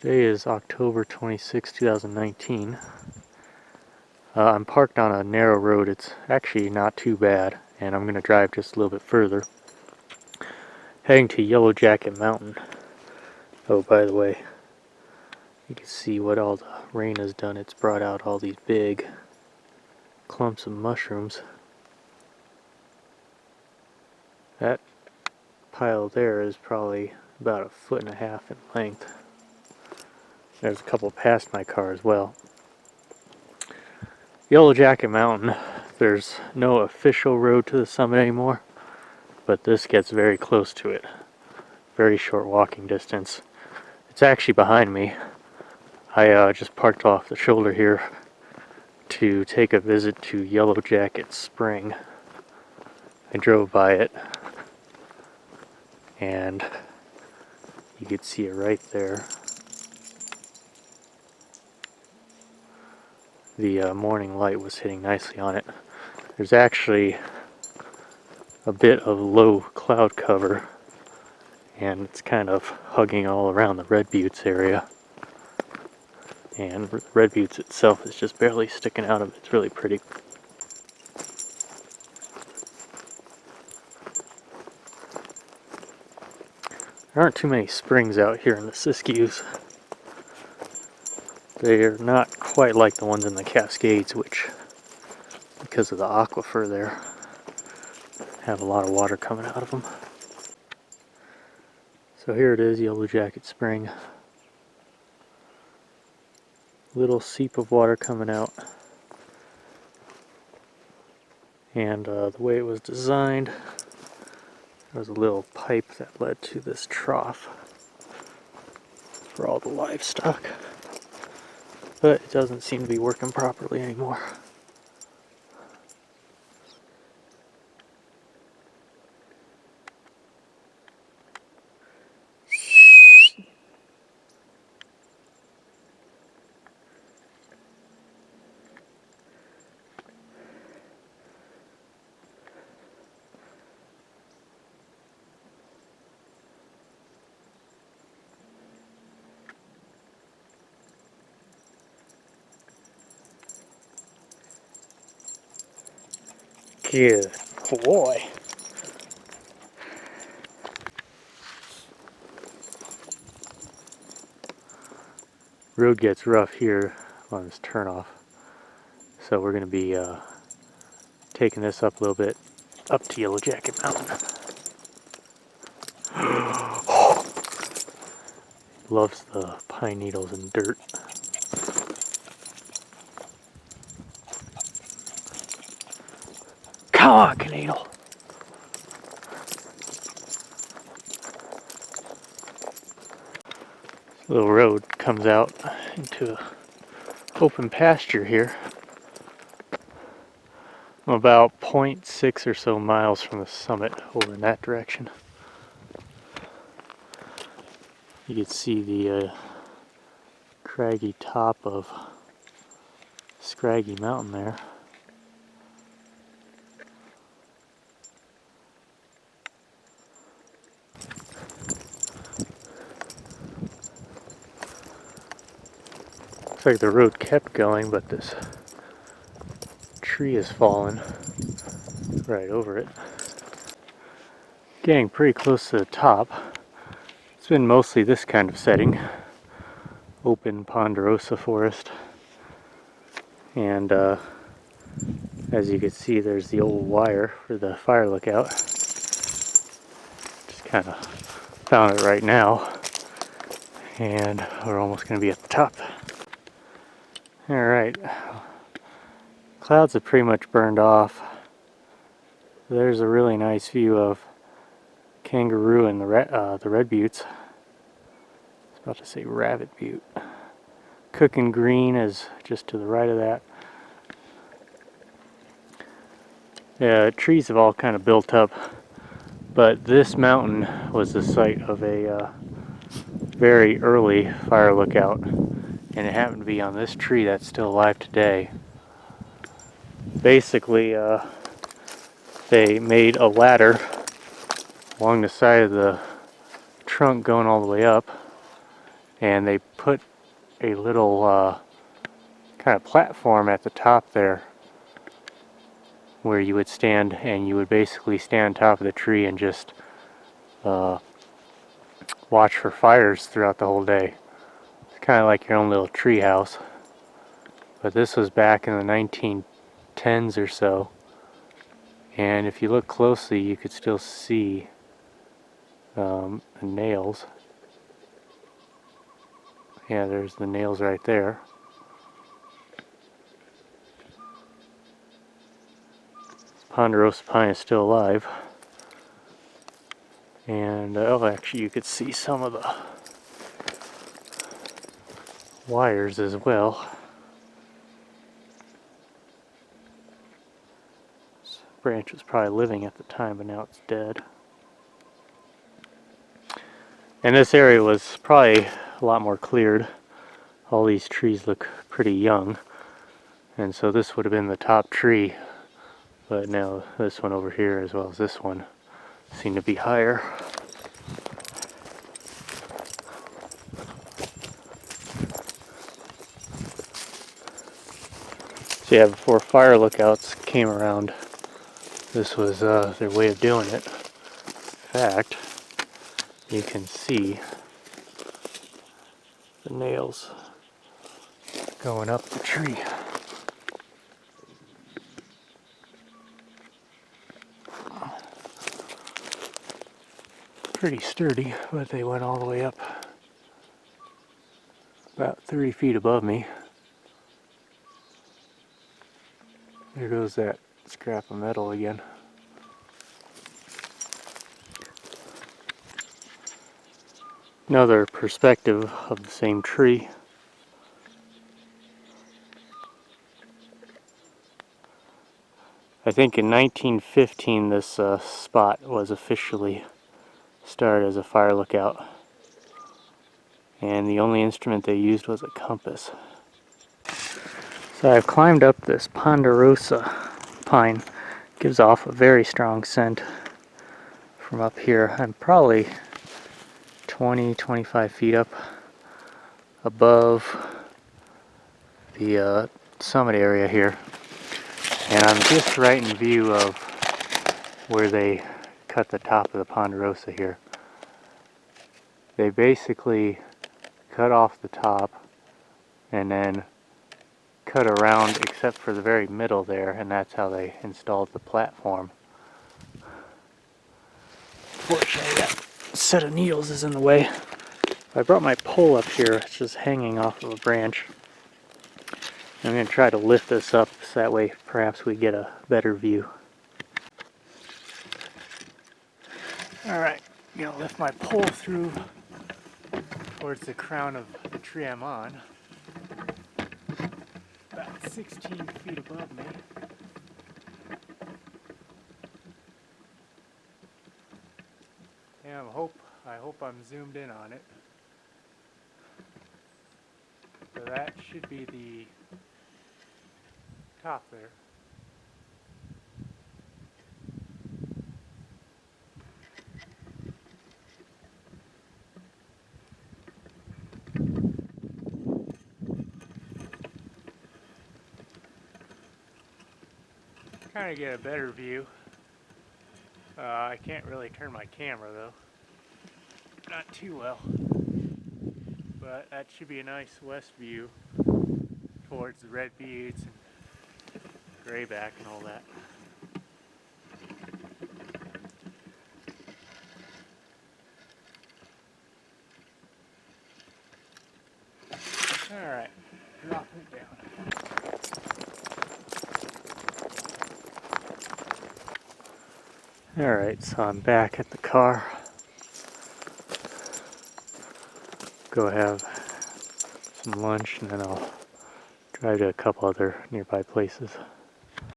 Today is October 26, 2019. I'm parked on a narrow road. It's actually not too bad, and I'm going to drive just a little bit further. Heading to Yellowjacket Mountain. Oh, by the way, you can see what all the rain has done. It's brought out all these big clumps of mushrooms. That pile there is probably about 1.5 feet in length. There's a couple past my car as well. Yellowjacket Mountain, there's no official road to the summit anymore, but this gets very close to it. Very short walking distance. It's actually behind me. I just parked off the shoulder here to take a visit to Yellowjacket Spring. I drove by it, and you could see it right there. The morning light was hitting nicely on it. There's actually a bit of low cloud cover, and it's kind of hugging all around the Red Buttes area. And the Red Buttes itself is just barely sticking out of it. It's really pretty. There aren't too many springs out here in the Siskiyous. They're not quite like the ones in the Cascades, which, because of the aquifer there, have a lot of water coming out of them. So here it is, Yellowjacket Spring. Little seep of water coming out. And the way it was designed, there was a little pipe that led to this trough for all the livestock. But it doesn't seem to be working properly anymore. Good boy. Road gets rough here on this turnoff, so we're going to be taking this up a little bit, up to Yellowjacket Mountain. Loves the pine needles and dirt. Come on, Canaidle. This little road comes out into open pasture here. I'm about 0.6 or so miles from the summit over in that direction. You can see the craggy top of Scraggy Mountain there. Looks like the road kept going, but this tree has fallen right over it. Getting pretty close to the top. It's been mostly this kind of setting. Open ponderosa forest. And as you can see, there's the old wire for the fire lookout. Just kind of found it right now. And we're almost going to be at the top. Alright. Clouds have pretty much burned off. There's a really nice view of Kangaroo and the Red Buttes. I was about to say Rabbit Butte. Cooking Green is just to the right of that. Yeah, trees have all kind of built up, but this mountain was the site of a very early fire lookout, and it happened to be on this tree that's still alive today. Basically, they made a ladder along the side of the trunk going all the way up, and they put a little kind of platform at the top there where you would stand, and you would basically stand on top of the tree and just watch for fires throughout the whole day. It's kind of like your own little tree house. But this was back in the 1910s or so, and if you look closely you could still see the nails. Yeah, there's the nails right there. Ponderosa pine is still alive. And oh, actually you could see some of the wires as well. This branch was probably living at the time, but now it's dead. And this area was probably a lot more cleared. All these trees look pretty young, and so this would have been the top tree, but now this one over here as well as this one seem to be higher. So yeah, before fire lookouts came around, this was their way of doing it. In fact, you can see the nails going up the tree. Pretty sturdy, but they went all the way up about 30 feet above me. There goes that scrap of metal again. Another perspective of the same tree. I think in 1915 this spot was officially started as a fire lookout, and the only instrument they used was a compass. So I've climbed up this ponderosa pine. It gives off a very strong scent from up here. I'm probably 20-25 feet up above the summit area here, and I'm just right in view of where they cut the top of the ponderosa here. They basically cut off the top and then cut around except for the very middle there, and that's how they installed the platform. Fortunately, that set of needles is in the way. I brought my pole up here. It's just hanging off of a branch. I'm going to try to lift this up so that way perhaps we get a better view. Alright, I'm going to lift my pole through towards the crown of the tree I'm on. About 16 feet above me. And I hope I'm zoomed in on it. So that should be the top there. Kind of get a better view. I can't really turn my camera though. Not too well. But that should be a nice west view towards the red buttes and grayback and all that. Alright, drop it down. Alright, so I'm back at the car. Go have some lunch and then I'll drive to a couple other nearby places.